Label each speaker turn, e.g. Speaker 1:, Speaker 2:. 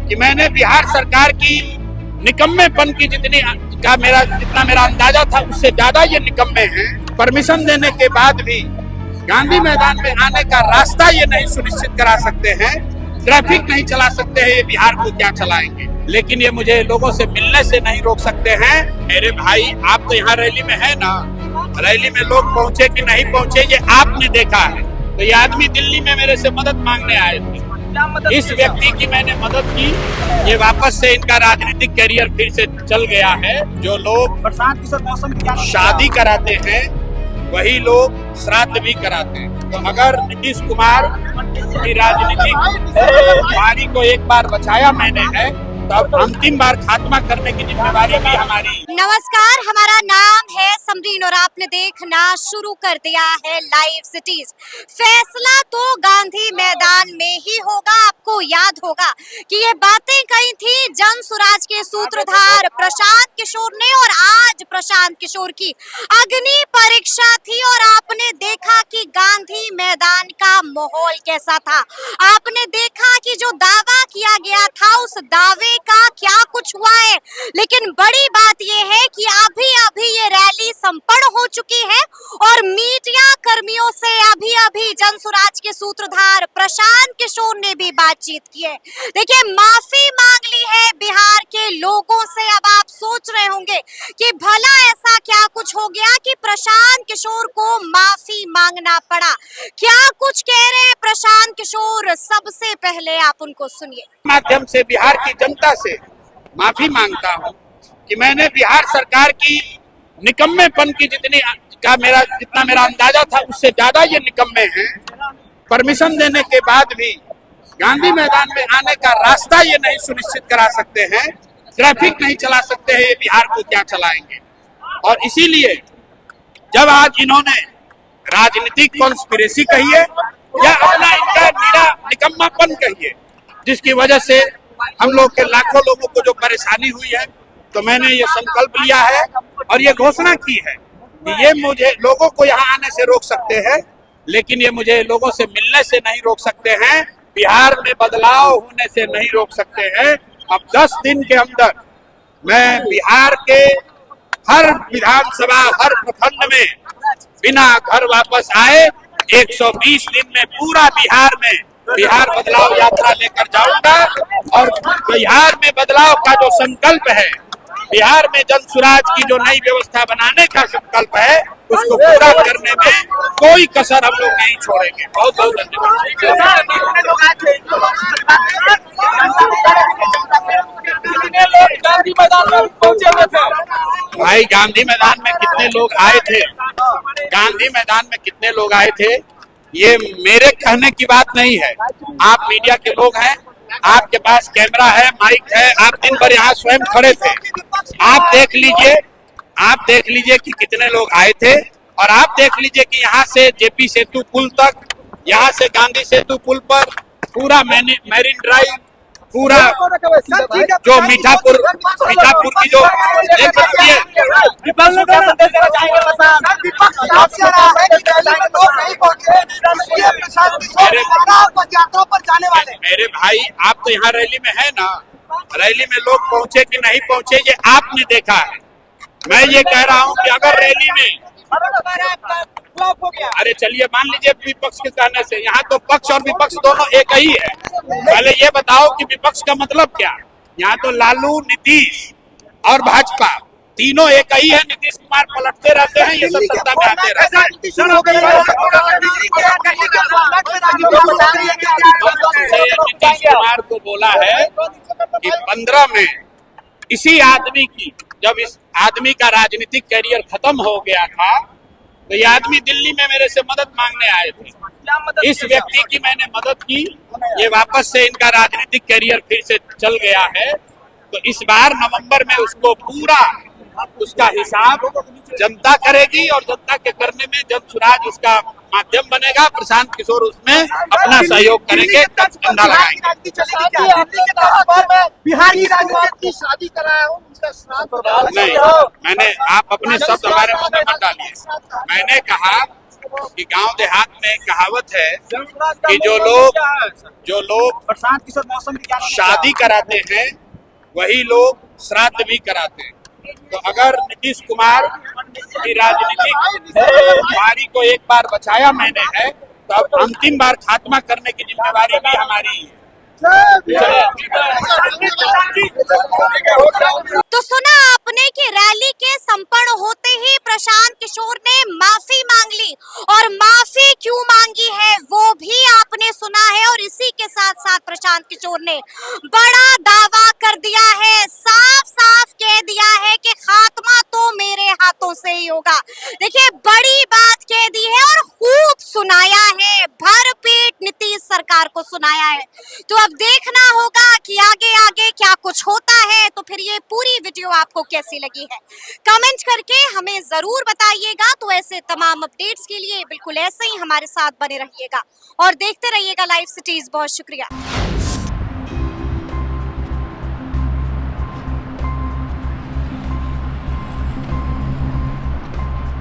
Speaker 1: कि मैंने बिहार सरकार की निकम्मेपन की जितना मेरा अंदाजा था उससे ज्यादा ये निकम्मे हैं। परमिशन देने के बाद भी गांधी मैदान में आने का रास्ता ये नहीं सुनिश्चित करा सकते हैं, ट्रैफिक नहीं चला सकते हैं, ये बिहार को क्या चलाएंगे। लेकिन ये मुझे लोगों से मिलने से नहीं रोक सकते हैं। मेरे भाई, आप तो यहाँ रैली में है ना, रैली में लोग पहुंचे कि नहीं पहुंचे ये आपने देखा है। तो ये आदमी दिल्ली में मेरे से मदद मांगने आए थे, इस व्यक्ति की मैंने मदद की, ये वापस से इनका राजनीतिक कैरियर फिर से चल गया है। जो लोग शादी कराते हैं वही लोग श्राद्ध भी कराते हैं। तो अगर नीतीश कुमार की राजनीतिक पारी को एक बार बचाया मैंने है, तो अब अंतिम बार खात्मा करने की जिम्मेदारी भी हमारी।
Speaker 2: नमस्कार, हमारा नाम है समरीन और आपने देखना शुरू कर दिया है लाइव सिटीज। फैसला तो गांधी मैदान में ही होगा। आपको याद होगा कि ये बातें कही थी जन स्वराज के सूत्रधार प्रशांत किशोर ने, और आज प्रशांत किशोर की अग्नि परीक्षा थी और आपने देखा कि गांधी मैदान का माहौल कैसा था। आपने देखा कि जो दावा किया गया था उस दावे का क्या कुछ हुआ है। लेकिन बड़ी बात यह है कि अभी अभी ये रैली संपन्न हो चुकी है और मीडिया कर्मियों से अभी जन स्वराज के सूत्रधार प्रशांत किशोर ने भी बातचीत की है। देखिए, माफी मांग ली है बिहार के लोगों से। अब आप सोच रहे होंगे कि भला ऐसा क्या कुछ हो गया कि प्रशांत किशोर को माफी मांगना पड़ा। क्या कुछ कह रहे हैं प्रशांत किशोर, सबसे पहले आप उनको सुनिए।
Speaker 1: माध्यम से बिहार की जनता से माफी मांगता हूं कि मैंने बिहार सरकार की निकम्मेपन की जितना मेरा अंदाजा था उससे ज्यादा ये निकम्मे हैं। परमिशन देने के बाद भी गांधी मैदान में आने का रास्ता ये नहीं सुनिश्चित करा सकते हैं, ट्रैफिक नहीं चला सकते हैं, ये बिहार को क्या चलाएंगे। और इसीलिए जब आज इन्होंने राजनीतिक कॉन्स्पिरेसी कहिए या अपना इनका निकम्मापन कहिए, जिसकी वजह से हम लोग के लाखों लोगों को जो परेशानी हुई है, तो मैंने ये संकल्प लिया है और ये घोषणा की है कि ये मुझे लोगों को यहाँ आने से रोक सकते हैं, लेकिन ये मुझे लोगों से मिलने से नहीं रोक सकते हैं, बिहार में बदलाव होने से नहीं रोक सकते हैं। अब 10 दिन के अंदर मैं बिहार के हर विधानसभा, हर प्रखंड में बिना घर वापस आए 120 दिन में पूरा बिहार में बिहार बदलाव यात्रा लेकर जाऊंगा। और बिहार में बदलाव का जो संकल्प है, बिहार में जन स्वराज की जो नई व्यवस्था बनाने का संकल्प है, उसको पूरा करने में कोई कसर हम लोग नहीं छोड़ेंगे। बहुत बहुत धन्यवाद।
Speaker 3: कितने लोग गांधी मैदान में पहुंचे हुए थे?
Speaker 1: भाई, गांधी मैदान में कितने लोग आए थे, गांधी मैदान में कितने लोग आए थे, ये मेरे कहने की बात नहीं है। आप मीडिया के लोग हैं, आपके पास कैमरा है, माइक है, आप दिन भर यहाँ स्वयं खड़े थे। आप देख लीजिए कि कितने लोग आए थे, और आप देख लीजिए कि यहाँ से जेपी सेतु पुल तक, यहाँ से गांधी सेतु पुल पर पूरा मैरीन ड्राइव, पूरा जो मीठापुर की जो देख सकती है। मेरे भाई, आप तो यहाँ रैली में है ना, रैली में लोग पहुंचे कि नहीं पहुंचे ये आपने देखा है। मैं ये कह रहा हूँ कि अगर रैली में, अरे चलिए मान लीजिए विपक्ष के कहने से, यहाँ तो पक्ष और विपक्ष दोनों एक ही है। पहले ये बताओ कि विपक्ष का मतलब क्या। यहाँ तो लालू, नीतीश और भाजपा तीनों एक ही है। नीतीश कुमार पलटते रहते हैं, ये सब सत्ता में आते रहते हैं। नीतीश कुमार को बोला है कि 15 में इसी आदमी की, जब इस आदमी का राजनीतिक कैरियर खत्म हो गया था, तो ये आदमी दिल्ली में मेरे से मदद मांगने आए थे। इस व्यक्ति की मैंने मदद की, ये वापस से इनका राजनीतिक कैरियर फिर से चल गया है। तो इस बार नवंबर में उसको पूरा उसका हिसाब जनता करेगी, और जनता के करने में जन स्वराज उसका माध्यम बनेगा। प्रशांत किशोर उसमें अपना सहयोग करेंगे, चंदा लगाएंगे।
Speaker 3: बिहार की शादी कराया हूँ,
Speaker 1: नहीं, मैंने, आप अपने शब्द हमारे मुंह में मत डालिए। मैंने कहा कि गांव देहात में एक कहावत है
Speaker 3: जनसुराज का
Speaker 1: कि जो
Speaker 3: मुख्य
Speaker 1: लोग
Speaker 3: क्या है, सर?
Speaker 1: जो लोग
Speaker 3: प्रशांत किशोर मौसम की क्या
Speaker 1: शादी कराते हैं वही लोग श्राद्ध भी कराते हैं। तो अगर नीतीश कुमार की राजनीतिक बीमारी को एक बार बचाया मैंने है, तो अब अंतिम बार खात्मा करने की जिम्मेवारी भी हमारी है।
Speaker 2: तो सुना आपने कि रैली के संपन्न होते ही प्रशांत किशोर ने माफी मांग ली, और माफी क्यों मांगी है वो भी आपने सुना है। और इसी के साथ साथ प्रशांत किशोर ने बड़ा दावा कर दिया है, साफ साफ कह दिया है कि खात्मा तो मेरे हाथों से ही होगा। देखिए, बड़ी बात कह दी है और खूब सुनाया है, भरपेट नीतीश सरकार को सुनाया है। तो अब देखना होगा कि आगे आगे क्या कुछ होता है। तो फिर ये पूरी वीडियो आपको कैसी लगी है, कमेंट करके हमें जरूर बताइएगा। तो ऐसे तमाम अपडेट्स के लिए बिल्कुल ऐसे ही हमारे साथ बने रहिएगा और देखते रहिएगा लाइव सिटीज। बहुत शुक्रिया।